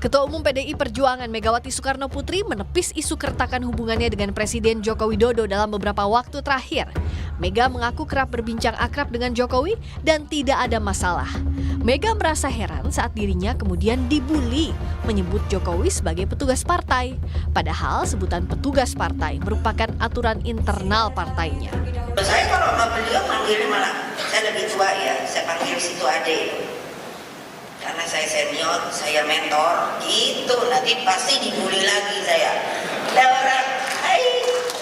Ketua Umum PDI Perjuangan Megawati Soekarno Putri menepis isu keretakan hubungannya dengan Presiden Joko Widodo dalam beberapa waktu terakhir. Mega mengaku kerap berbincang akrab dengan Jokowi dan tidak ada masalah. Mega merasa heran saat dirinya kemudian dibully menyebut Jokowi sebagai petugas partai. Padahal sebutan petugas partai merupakan aturan internal partainya. Saya kalau sama beliau manggilnya malah, saya lebih tua ya, saya panggil situ ade. Karena saya senior, saya mentor, gitu, nanti pasti dibully lagi saya. Ada orang,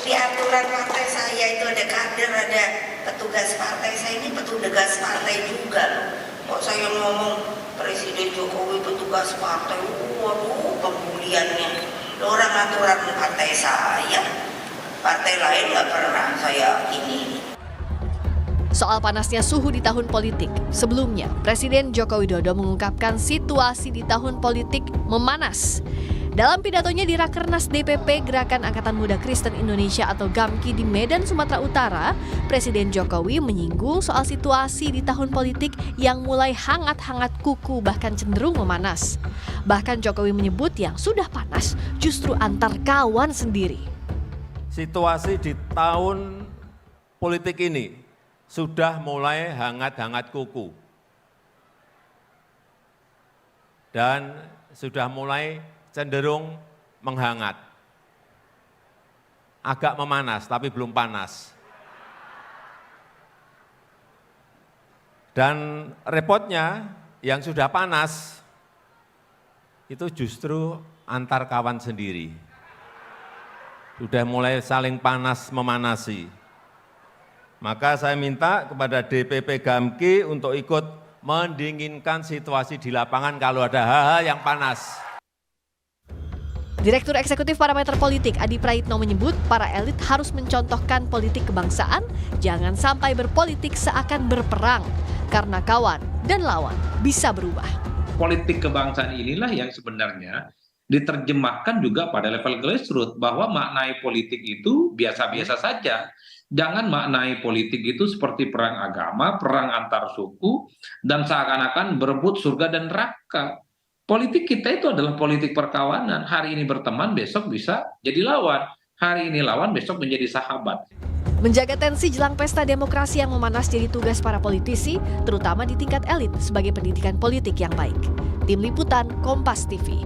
di aturan partai saya itu ada kader, ada petugas partai, saya ini petugas partai juga loh. Kok saya ngomong Presiden Jokowi petugas partai, waduh pembuliannya. Orang aturan partai saya, partai lain nggak pernah saya ini. Soal panasnya suhu di tahun politik, sebelumnya Presiden Joko Widodo mengungkapkan situasi di tahun politik memanas. Dalam pidatonya di Rakernas DPP Gerakan Angkatan Muda Kristen Indonesia atau GAMKI di Medan, Sumatera Utara, Presiden Jokowi menyinggung soal situasi di tahun politik yang mulai hangat-hangat kuku bahkan cenderung memanas. Bahkan Jokowi menyebut yang sudah panas justru antar kawan sendiri. Situasi di tahun politik ini sudah mulai hangat-hangat kuku dan sudah mulai cenderung menghangat. Agak memanas tapi belum panas. Dan repotnya yang sudah panas itu justru antar kawan sendiri. Sudah mulai saling panas memanasi. Maka saya minta kepada DPP GAMKI untuk ikut mendinginkan situasi di lapangan kalau ada hal-hal yang panas. Direktur Eksekutif Parameter Politik Adi Praitno menyebut para elit harus mencontohkan politik kebangsaan, jangan sampai berpolitik seakan berperang, karena kawan dan lawan bisa berubah. Politik kebangsaan inilah yang sebenarnya diterjemahkan juga pada level grassroots, bahwa maknai politik itu biasa-biasa saja. Jangan maknai politik itu seperti perang agama, perang antar suku, dan seakan-akan berebut surga dan neraka. Politik kita itu adalah politik perkawanan. Hari ini berteman, besok bisa jadi lawan. Hari ini lawan, besok menjadi sahabat. Menjaga tensi jelang pesta demokrasi yang memanas jadi tugas para politisi, terutama di tingkat elit sebagai pendidikan politik yang baik. Tim Liputan, Kompas TV.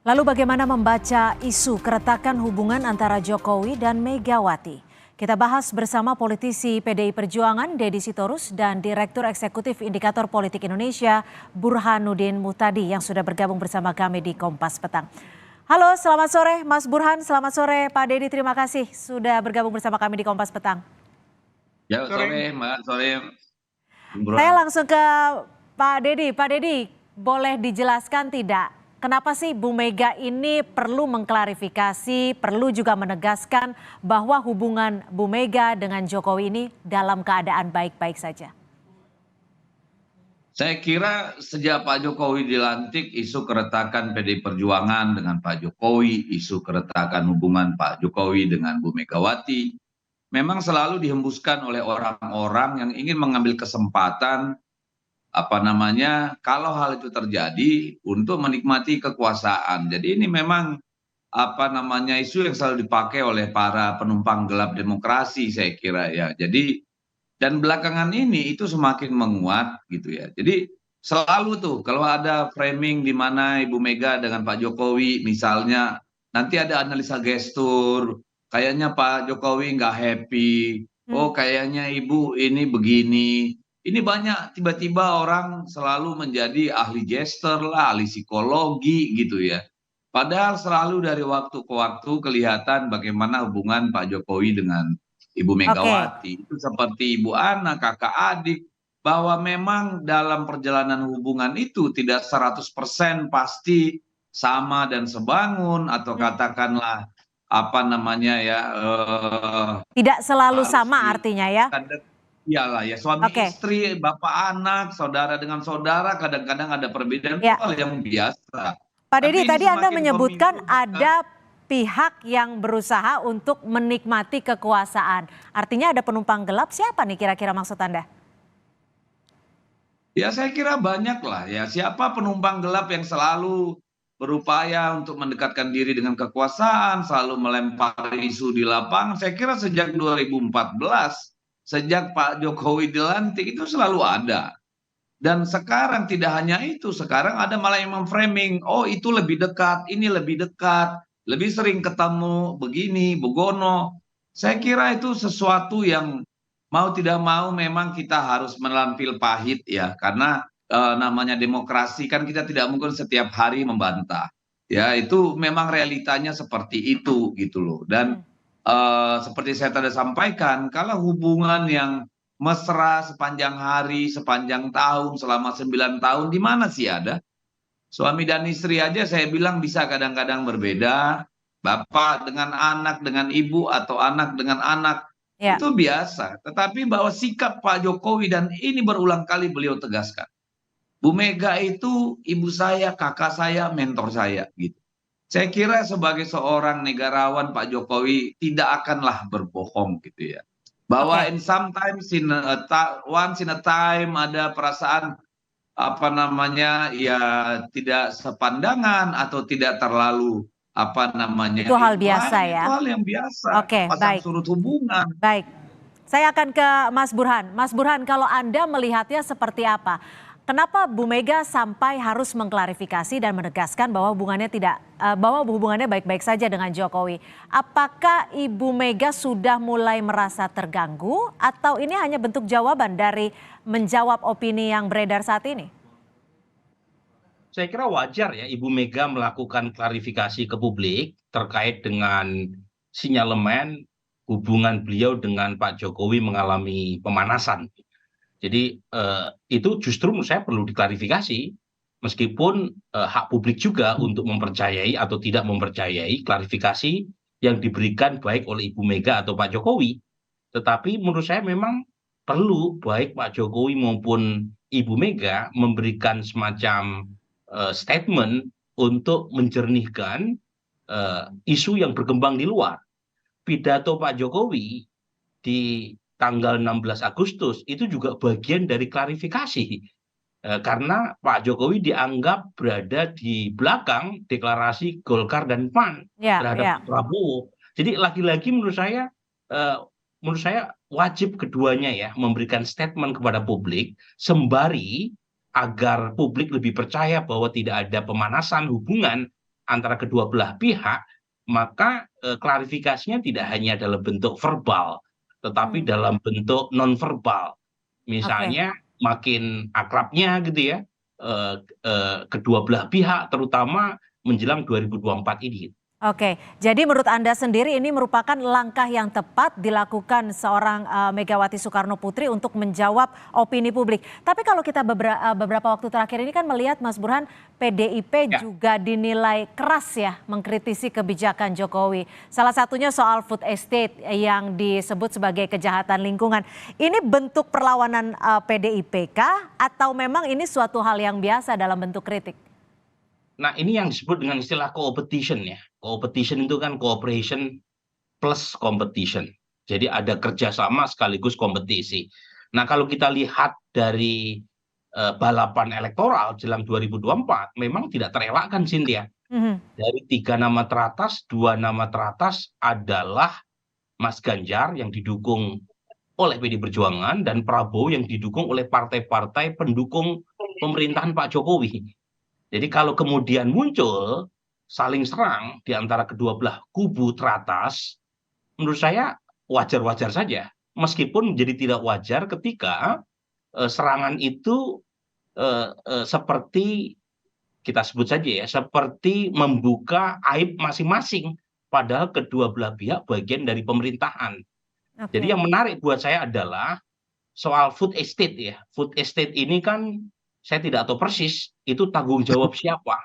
Lalu bagaimana membaca isu keretakan hubungan antara Jokowi dan Megawati? Kita bahas bersama politisi PDI Perjuangan Deddy Sitorus dan Direktur Eksekutif Indikator Politik Indonesia Burhanuddin Muhtadi yang sudah bergabung bersama kami di Kompas Petang. Halo, selamat sore Mas Burhan, selamat sore Pak Deddy, terima kasih sudah bergabung bersama kami di Kompas Petang. Ya, sore Mbak, sore. Saya langsung ke Pak Deddy. Pak Deddy, boleh dijelaskan tidak? Kenapa sih Bu Mega ini perlu mengklarifikasi, perlu juga menegaskan bahwa hubungan Bu Mega dengan Jokowi ini dalam keadaan baik-baik saja? Saya kira sejak Pak Jokowi dilantik, isu keretakan PDI Perjuangan dengan Pak Jokowi, isu keretakan hubungan Pak Jokowi dengan Bu Megawati, memang selalu dihembuskan oleh orang-orang yang ingin mengambil kesempatan kalau hal itu terjadi untuk menikmati kekuasaan. Jadi ini memang isu yang selalu dipakai oleh para penumpang gelap demokrasi, saya kira ya. Jadi dan belakangan ini itu semakin menguat gitu ya. Jadi selalu tuh kalau ada framing di mana Ibu Mega dengan Pak Jokowi misalnya, nanti ada analisa gestur, kayaknya Pak Jokowi nggak happy, oh kayaknya Ibu ini begini. Ini banyak tiba-tiba orang selalu menjadi ahli gestur lah, ahli psikologi gitu ya. Padahal selalu dari waktu ke waktu kelihatan bagaimana hubungan Pak Jokowi dengan Ibu Megawati. Itu seperti ibu anak, kakak adik, bahwa memang dalam perjalanan hubungan itu tidak 100% pasti sama dan sebangun, atau katakanlah tidak selalu sama artinya ya. Iyalah ya, suami istri, bapak anak, saudara dengan saudara, kadang-kadang ada perbedaan, itu hal yang biasa. Pak Deddy, tadi Anda menyebutkan ada pihak yang berusaha untuk menikmati kekuasaan. Artinya ada penumpang gelap, siapa nih kira-kira maksud Anda? Ya saya kira banyak lah ya. Siapa penumpang gelap yang selalu berupaya untuk mendekatkan diri dengan kekuasaan, selalu melempar isu di lapangan. Saya kira sejak 2014, sejak Pak Jokowi dilantik itu selalu ada. Dan sekarang tidak hanya itu, sekarang ada malah yang memframing, oh itu lebih dekat, ini lebih dekat, lebih sering ketemu, begini, begono. Saya kira itu sesuatu yang mau tidak mau memang kita harus menelan pil pahit ya, karena namanya demokrasi kan kita tidak mungkin setiap hari membantah. Ya, itu memang realitanya seperti itu gitu loh. Dan seperti saya tadi sampaikan, kalau hubungan yang mesra sepanjang hari, sepanjang tahun, selama 9 tahun, di mana sih ada? Suami dan istri aja saya bilang bisa kadang-kadang berbeda. Bapak dengan anak, dengan ibu, atau anak dengan anak, Ya, itu biasa. Tetapi bahwa sikap Pak Jokowi, dan ini berulang kali beliau tegaskan. Bu Mega itu ibu saya, kakak saya, mentor saya, gitu. Saya kira sebagai seorang negarawan Pak Jokowi tidak akanlah berbohong gitu ya. Bahwa oke. sometimes once in a time ada perasaan apa namanya ya tidak sepandangan atau tidak terlalu apa namanya Itu hal biasa intime, itu ya. hal yang biasa, Oke, pasang baik. surut hubungan. Baik. Saya akan ke Mas Burhan. Mas Burhan, kalau Anda melihatnya seperti apa? Kenapa Bu Mega sampai harus mengklarifikasi dan menegaskan bahwa bahwa hubungannya baik-baik saja dengan Jokowi? Apakah Ibu Mega sudah mulai merasa terganggu atau ini hanya bentuk jawaban dari menjawab opini yang beredar saat ini? Saya kira wajar ya Ibu Mega melakukan klarifikasi ke publik terkait dengan sinyalemen hubungan beliau dengan Pak Jokowi mengalami pemanasan. Jadi itu justru menurut saya perlu diklarifikasi, meskipun hak publik juga untuk mempercayai atau tidak mempercayai klarifikasi yang diberikan baik oleh Ibu Mega atau Pak Jokowi. Tetapi menurut saya memang perlu baik Pak Jokowi maupun Ibu Mega memberikan semacam statement untuk menjernihkan isu yang berkembang di luar. Pidato Pak Jokowi di tanggal 16 Agustus itu juga bagian dari klarifikasi. Karena Pak Jokowi dianggap berada di belakang deklarasi Golkar dan PAN Ya, terhadap ya. Prabowo. Jadi lagi-lagi menurut saya wajib keduanya ya memberikan statement kepada publik sembari agar publik lebih percaya bahwa tidak ada pemanasan hubungan antara kedua belah pihak, maka klarifikasinya tidak hanya dalam bentuk verbal, tetapi Hmm, dalam bentuk nonverbal. oke. Misalnya makin akrabnya gitu ya kedua belah pihak, terutama menjelang 2024 ini. Oke, jadi menurut Anda sendiri ini merupakan langkah yang tepat dilakukan seorang Megawati Soekarno Putri untuk menjawab opini publik. Tapi kalau kita beberapa waktu terakhir ini kan melihat Mas Burhan, PDIP Ya. juga dinilai keras ya mengkritisi kebijakan Jokowi. Salah satunya soal food estate yang disebut sebagai kejahatan lingkungan. Ini bentuk perlawanan PDIP kah atau memang ini suatu hal yang biasa dalam bentuk kritik? Nah, ini yang disebut dengan istilah competition ya. Competition itu kan cooperation plus competition. Jadi ada kerjasama sekaligus kompetisi. Nah, kalau kita lihat dari balapan elektoral jelang 2024, memang tidak terelakkan, Cynthia. Mhm. Dari 3 nama teratas, 2 nama teratas adalah Mas Ganjar yang didukung oleh PD Perjuangan dan Prabowo yang didukung oleh partai-partai pendukung pemerintahan Pak Jokowi. Jadi kalau kemudian muncul saling serang di antara kedua belah kubu teratas, menurut saya wajar-wajar saja. Meskipun menjadi tidak wajar ketika serangan itu seperti kita sebut saja ya, seperti membuka aib masing-masing. Padahal kedua belah pihak bagian dari pemerintahan. Jadi Oke. yang menarik buat saya adalah soal food estate ya. Food estate ini kan saya tidak tahu persis itu tanggung jawab siapa.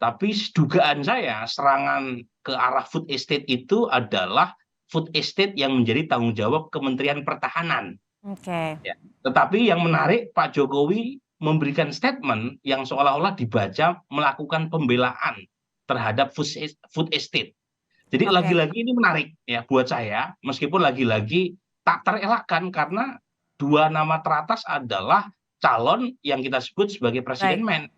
Tapi dugaan saya serangan ke arah food estate itu adalah food estate yang menjadi tanggung jawab Kementerian Pertahanan. Oke. Ya. Tetapi yang menarik Pak Jokowi memberikan statement yang seolah-olah dibaca melakukan pembelaan terhadap food estate. Jadi Oke. lagi-lagi ini menarik ya buat saya, meskipun lagi-lagi tak terelakkan karena 2 nama teratas adalah calon yang kita sebut sebagai presiden men.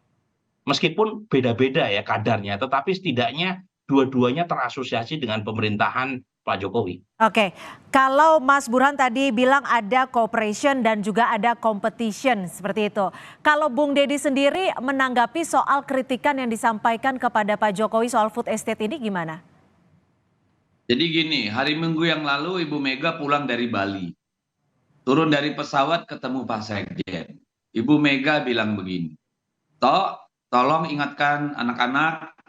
Meskipun beda-beda ya kadarnya, tetapi setidaknya dua-duanya terasosiasi dengan pemerintahan Pak Jokowi. Oke, kalau Mas Burhan tadi bilang ada cooperation dan juga ada competition seperti itu. Kalau Bung Deddy sendiri menanggapi soal kritikan yang disampaikan kepada Pak Jokowi soal food estate ini gimana? Jadi gini, hari Minggu yang lalu Ibu Mega pulang dari Bali. Turun dari pesawat ketemu Pak Sekjen. Ibu Mega bilang begini, tolong ingatkan anak-anak,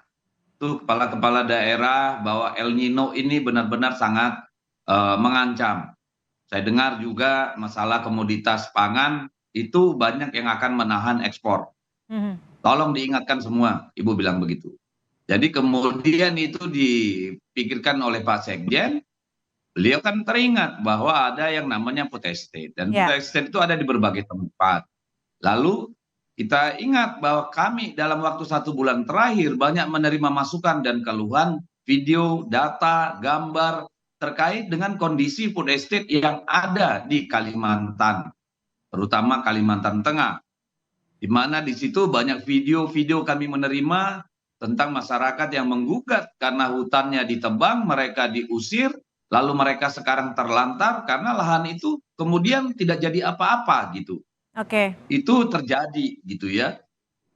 tuh kepala-kepala daerah bahwa El Nino ini benar-benar sangat mengancam. Saya dengar juga masalah komoditas pangan itu banyak yang akan menahan ekspor. Tolong diingatkan semua, Ibu bilang begitu. Jadi kemudian itu dipikirkan oleh Pak Sekjen, beliau kan teringat bahwa ada yang namanya food estate. Dan food estate itu ada di berbagai tempat. Lalu kita ingat bahwa kami dalam waktu 1 bulan terakhir banyak menerima masukan dan keluhan, video, data, gambar terkait dengan kondisi food estate yang ada di Kalimantan, terutama Kalimantan Tengah, di mana di situ banyak video-video kami menerima tentang masyarakat yang menggugat karena hutannya ditebang, mereka diusir, lalu mereka sekarang terlantar karena lahan itu kemudian tidak jadi apa-apa gitu. Itu terjadi gitu ya.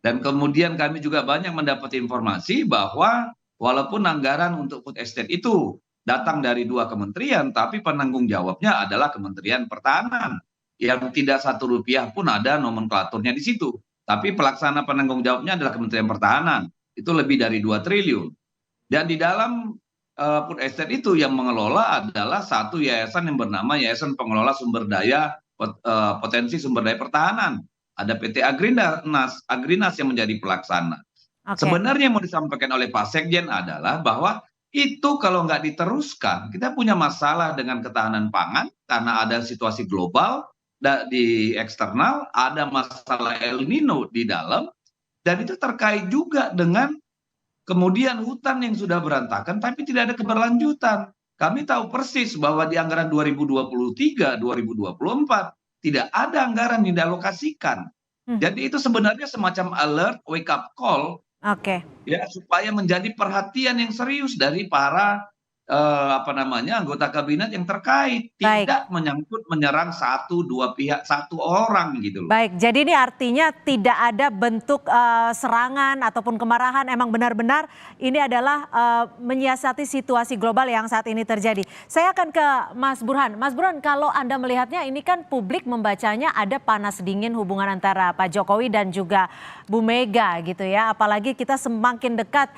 Dan kemudian kami juga banyak mendapat informasi bahwa walaupun anggaran untuk food estate itu datang dari 2 kementerian, tapi penanggung jawabnya adalah Kementerian Pertahanan yang tidak 1 rupiah pun ada nomenklaturnya di situ. Tapi pelaksana penanggung jawabnya adalah Kementerian Pertahanan. Itu lebih dari 2 triliun. Dan di dalam food estate itu yang mengelola adalah satu yayasan yang bernama Yayasan Pengelola Sumber Daya Potensi Sumber Daya Pertahanan. Ada PT Agrinas yang menjadi pelaksana. Sebenarnya yang mau disampaikan oleh Pak Sekjen adalah bahwa itu kalau nggak diteruskan, kita punya masalah dengan ketahanan pangan karena ada situasi global di eksternal, ada masalah El Nino di dalam, dan itu terkait juga dengan kemudian hutan yang sudah berantakan tapi tidak ada keberlanjutan. Kami tahu persis bahwa di anggaran 2023, 2024 tidak ada anggaran yang dialokasikan. Jadi itu sebenarnya semacam alert, wake up call, ya, supaya menjadi perhatian yang serius dari para anggota kabinet yang terkait, tidak menyerang 1-2 pihak, 1 orang gitu loh. Baik, jadi ini artinya tidak ada bentuk serangan ataupun kemarahan, emang benar-benar ini adalah menyiasati situasi global yang saat ini terjadi. Saya akan ke Mas Burhan. Mas Burhan, kalau Anda melihatnya ini kan publik membacanya ada panas dingin hubungan antara Pak Jokowi dan juga Bu Mega gitu ya. Apalagi kita semakin dekat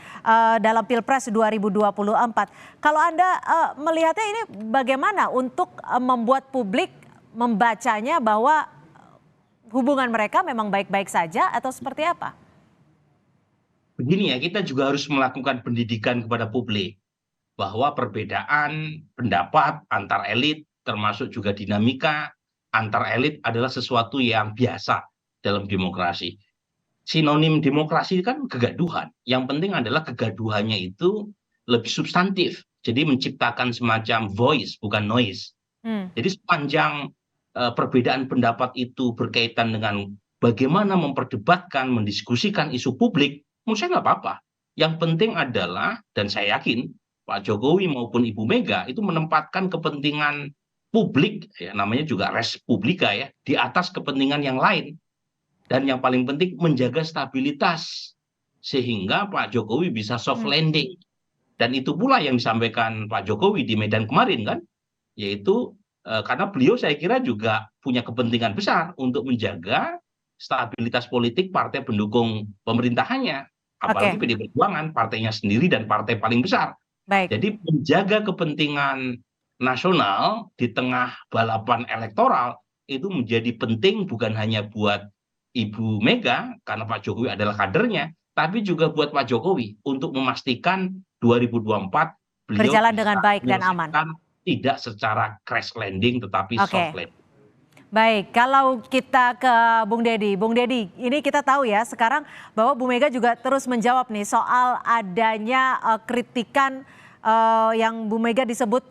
dalam Pilpres 2024. Kalau Anda melihatnya ini bagaimana untuk membuat publik membacanya bahwa hubungan mereka memang baik-baik saja atau seperti apa? Begini ya, kita juga harus melakukan pendidikan kepada publik bahwa perbedaan pendapat antar elit termasuk juga dinamika antar elit adalah sesuatu yang biasa dalam demokrasi. Sinonim demokrasi kan kegaduhan. Yang penting adalah kegaduhannya itu lebih substantif. Jadi menciptakan semacam voice, bukan noise. Jadi sepanjang perbedaan pendapat itu berkaitan dengan bagaimana memperdebatkan, mendiskusikan isu publik, menurut saya nggak apa-apa. Yang penting adalah, dan saya yakin Pak Jokowi maupun Ibu Mega itu menempatkan kepentingan publik, ya, namanya juga res publica ya, di atas kepentingan yang lain. Dan yang paling penting menjaga stabilitas sehingga Pak Jokowi bisa soft landing. Dan itu pula yang disampaikan Pak Jokowi di Medan kemarin kan, yaitu karena beliau saya kira juga punya kepentingan besar untuk menjaga stabilitas politik partai pendukung pemerintahannya. Apalagi PDI Perjuangan, partainya sendiri dan partai paling besar. Jadi menjaga kepentingan nasional di tengah balapan elektoral itu menjadi penting bukan hanya buat Ibu Mega karena Pak Jokowi adalah kadernya, tapi juga buat Pak Jokowi untuk memastikan 2024 beliau berjalan dengan baik dan aman. Tidak secara crash landing tetapi soft landing. Baik, kalau kita ke Bung Deddy. Bung Deddy, ini kita tahu ya sekarang bahwa Bu Mega juga terus menjawab nih soal adanya kritikan yang Bu Mega disebut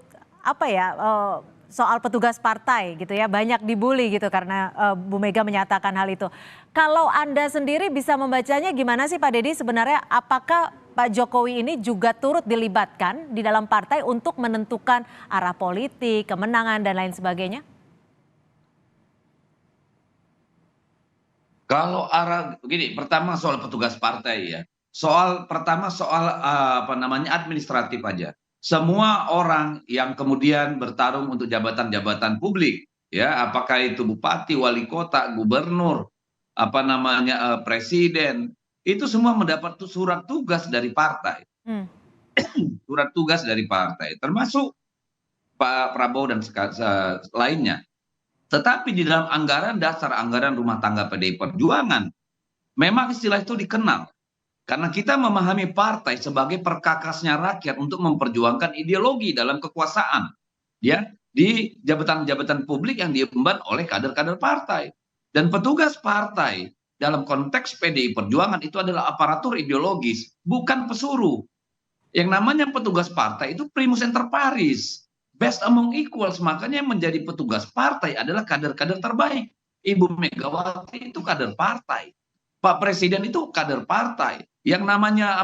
soal petugas partai gitu ya, banyak dibully gitu karena Bu Mega menyatakan hal itu. Kalau Anda sendiri bisa membacanya gimana sih Pak Deddy, sebenarnya apakah Pak Jokowi ini juga turut dilibatkan di dalam partai untuk menentukan arah politik, kemenangan dan lain sebagainya? Kalau arah begini, pertama soal petugas partai ya. Pertama soal administratif aja. Semua orang yang kemudian bertarung untuk jabatan-jabatan publik, ya, apakah itu bupati, wali kota, gubernur, presiden, itu semua mendapat surat tugas dari partai. Surat tugas dari partai, termasuk Pak Prabowo dan lainnya. Tetapi di dalam anggaran dasar, anggaran rumah tangga PDI Perjuangan, memang istilah itu dikenal. Karena kita memahami partai sebagai perkakasnya rakyat untuk memperjuangkan ideologi dalam kekuasaan. Ya, di jabatan-jabatan publik yang diemban oleh kader-kader partai. Dan petugas partai dalam konteks PDI Perjuangan itu adalah aparatur ideologis, bukan pesuruh. Yang namanya petugas partai itu primus inter pares. Best among equals, makanya yang menjadi petugas partai adalah kader-kader terbaik. Ibu Megawati itu kader partai. Pak Presiden itu kader partai. Yang namanya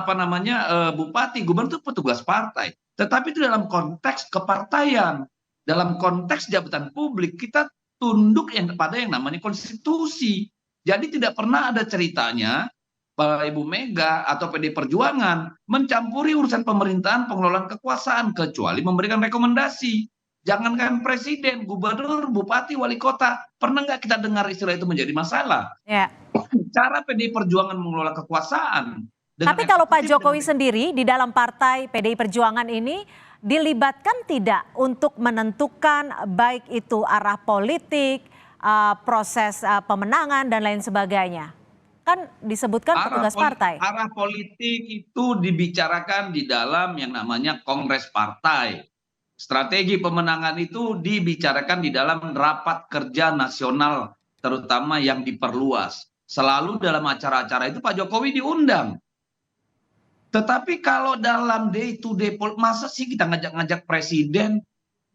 bupati, gubernur itu petugas partai. Tetapi itu dalam konteks kepartaian. Dalam konteks jabatan publik kita tunduk pada yang namanya konstitusi. Jadi tidak pernah ada ceritanya Ibu Mega atau PD Perjuangan mencampuri urusan pemerintahan, pengelolaan kekuasaan, kecuali memberikan rekomendasi. Jangankan presiden, gubernur, bupati, wali kota, pernah nggak kita dengar istilah itu menjadi masalah? Ya. Cara PDI Perjuangan mengelola kekuasaan. Tapi kalau Pak Jokowi sendiri di dalam partai PDI Perjuangan ini dilibatkan tidak untuk menentukan baik itu arah politik, proses pemenangan dan lain sebagainya? Kan disebutkan petugas partai. Arah politik itu dibicarakan di dalam yang namanya kongres partai. Strategi pemenangan itu dibicarakan di dalam rapat kerja nasional, terutama yang diperluas. Selalu dalam acara-acara itu Pak Jokowi diundang. Tetapi kalau dalam day to day, masa sih kita ngajak-ngajak presiden?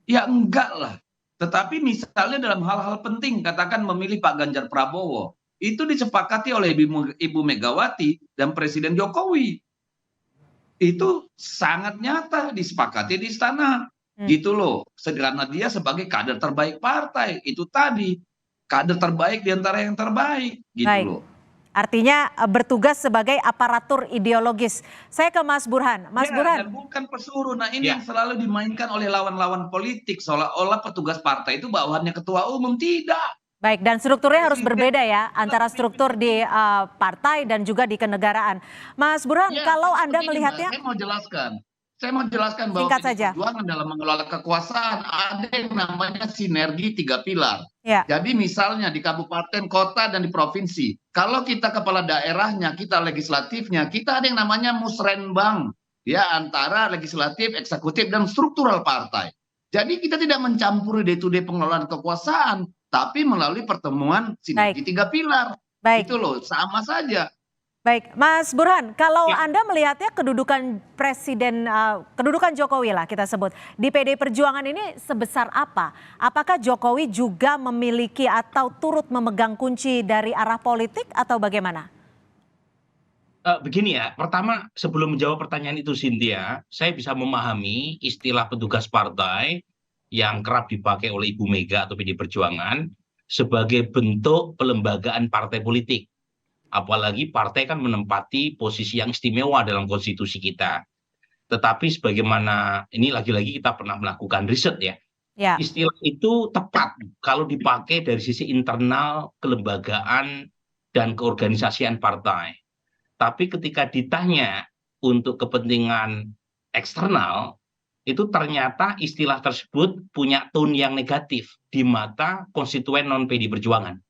Ya enggak lah. Tetapi misalnya dalam hal-hal penting, katakan memilih Pak Ganjar Prabowo, itu disepakati oleh Ibu Megawati dan Presiden Jokowi. Itu sangat nyata disepakati di istana. Gitu loh. Karena dia sebagai kader terbaik partai. Itu tadi. Kader terbaik di antara yang terbaik. Gitu Baik. loh. Artinya bertugas sebagai aparatur ideologis. Saya ke Mas Burhan. Mas Burhan. Dan bukan pesuruh. Nah ini yang selalu dimainkan oleh lawan-lawan politik. Seolah-olah petugas partai itu bawahannya ketua umum. Tidak. Baik, dan strukturnya harus berbeda ya, antara struktur di partai dan juga di kenegaraan. Mas Burhan, kalau Anda melihatnya... Saya mau jelaskan bahwa perjuangan dalam mengelola kekuasaan ada yang namanya sinergi 3 pilar. Ya. Jadi misalnya di kabupaten, kota, dan di provinsi. Kalau kita kepala daerahnya, kita legislatifnya, kita ada yang namanya musrenbang. Ya, antara legislatif, eksekutif, dan struktural partai. Jadi kita tidak mencampuri day-to-day pengelolaan kekuasaan, tapi melalui pertemuan sinergi 3 pilar. Baik. Itu loh, sama saja. Baik, Mas Burhan, kalau Anda melihatnya kedudukan kedudukan Jokowi lah kita sebut, di PDI Perjuangan ini sebesar apa? Apakah Jokowi juga memiliki atau turut memegang kunci dari arah politik atau bagaimana? Begini ya, pertama sebelum menjawab pertanyaan itu Cynthia, saya bisa memahami istilah petugas partai yang kerap dipakai oleh Ibu Mega atau PDI Perjuangan sebagai bentuk pelembagaan partai politik. Apalagi partai kan menempati posisi yang istimewa dalam konstitusi kita. Tetapi sebagaimana ini lagi-lagi kita pernah melakukan riset ya. Istilah itu tepat kalau dipakai dari sisi internal kelembagaan dan keorganisasian partai. Tapi ketika ditanya untuk kepentingan eksternal, itu ternyata istilah tersebut punya tone yang negatif di mata konstituen non-PDI Perjuangan.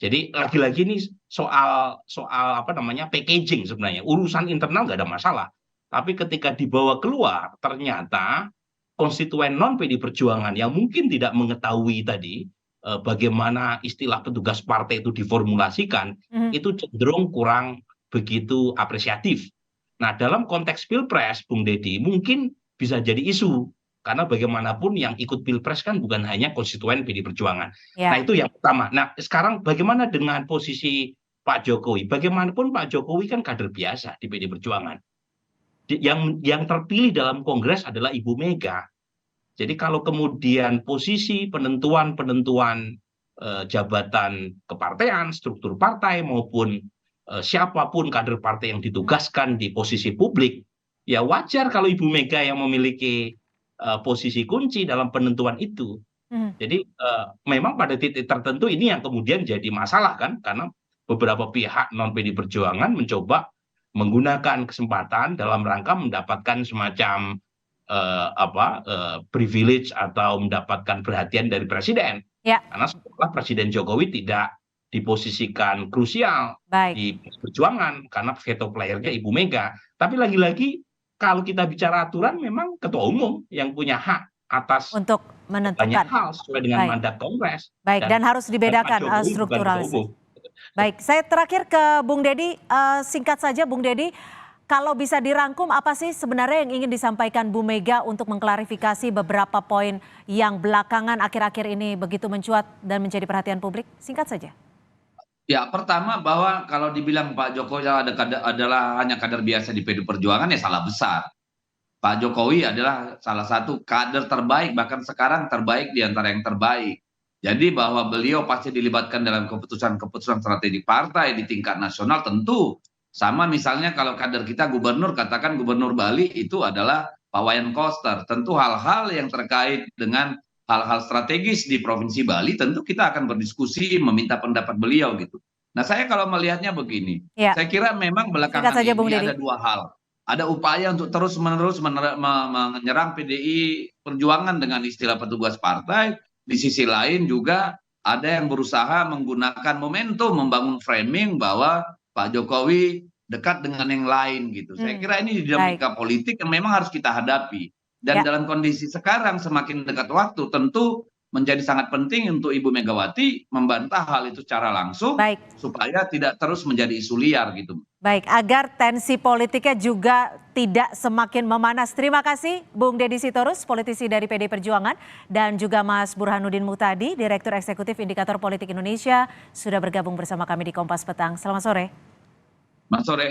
Jadi lagi-lagi ini soal packaging sebenarnya. Urusan internal nggak ada masalah. Tapi ketika dibawa keluar, ternyata konstituen non-PDI Perjuangan yang mungkin tidak mengetahui tadi bagaimana istilah petugas partai itu diformulasikan, itu cenderung kurang begitu apresiatif. Nah, dalam konteks Pilpres, Bung Deddy, mungkin bisa jadi isu. Karena bagaimanapun yang ikut Pilpres kan bukan hanya konstituen PD Perjuangan. Ya. Nah itu yang pertama. Nah sekarang bagaimana dengan posisi Pak Jokowi? Bagaimanapun Pak Jokowi kan kader biasa di PD Perjuangan. Yang terpilih dalam Kongres adalah Ibu Mega. Jadi kalau kemudian posisi penentuan jabatan kepartean, struktur partai maupun siapapun kader partai yang ditugaskan di posisi publik, ya wajar kalau Ibu Mega yang memiliki posisi kunci dalam penentuan itu. Jadi memang pada titik tertentu ini yang kemudian jadi masalah kan, karena beberapa pihak non PD Perjuangan mencoba menggunakan kesempatan dalam rangka mendapatkan semacam privilege atau mendapatkan perhatian dari presiden. Ya. Karena setelah Presiden Jokowi tidak diposisikan krusial Baik. di perjuangan karena veto playernya Ibu Mega. Tapi lagi-lagi kalau kita bicara aturan memang ketua umum yang punya hak atas Untuk banyak menentukan. hal sesuai dengan Baik. mandat Kongres. Baik, dan harus Pak dibedakan Jokowi bukan strukturalisasi. ketua umum. Baik, saya terakhir ke Bung Dedi, singkat saja Bung Dedi, kalau bisa dirangkum apa sih sebenarnya yang ingin disampaikan Bu Mega untuk mengklarifikasi beberapa poin yang belakangan akhir-akhir ini begitu mencuat dan menjadi perhatian publik? Singkat saja. Ya, pertama bahwa kalau dibilang Pak Jokowi adalah hanya kader biasa di PD Perjuangan, ya salah besar. Pak Jokowi adalah salah satu kader terbaik, bahkan sekarang terbaik di antara yang terbaik. Jadi bahwa beliau pasti dilibatkan dalam keputusan-keputusan strategik partai di tingkat nasional tentu. Sama misalnya kalau kader kita gubernur, katakan gubernur Bali itu adalah Pak Wayan Koster. Tentu hal-hal yang terkait dengan hal-hal strategis di Provinsi Bali tentu kita akan berdiskusi, meminta pendapat beliau gitu. Nah saya kalau melihatnya begini, Ya. saya kira memang belakangan Singkat saja, Bung ini Dedi. ada dua hal. Ada upaya untuk terus-menerus menyerang PDI Perjuangan dengan istilah petugas partai. Di sisi lain juga ada yang berusaha menggunakan momentum membangun framing bahwa Pak Jokowi dekat dengan yang lain gitu. Saya kira ini dinamika politik yang memang harus kita hadapi. Dan Ya. dalam kondisi sekarang semakin dekat waktu tentu menjadi sangat penting untuk Ibu Megawati membantah hal itu secara langsung. Baik. Supaya tidak terus menjadi isu liar gitu. Baik, agar tensi politiknya juga tidak semakin memanas. Terima kasih Bung Dedi Sitorus, politisi dari PD Perjuangan, dan juga Mas Burhanuddin Muhtadi, Direktur Eksekutif Indikator Politik Indonesia, sudah bergabung bersama kami di Kompas Petang. Selamat sore. Selamat sore.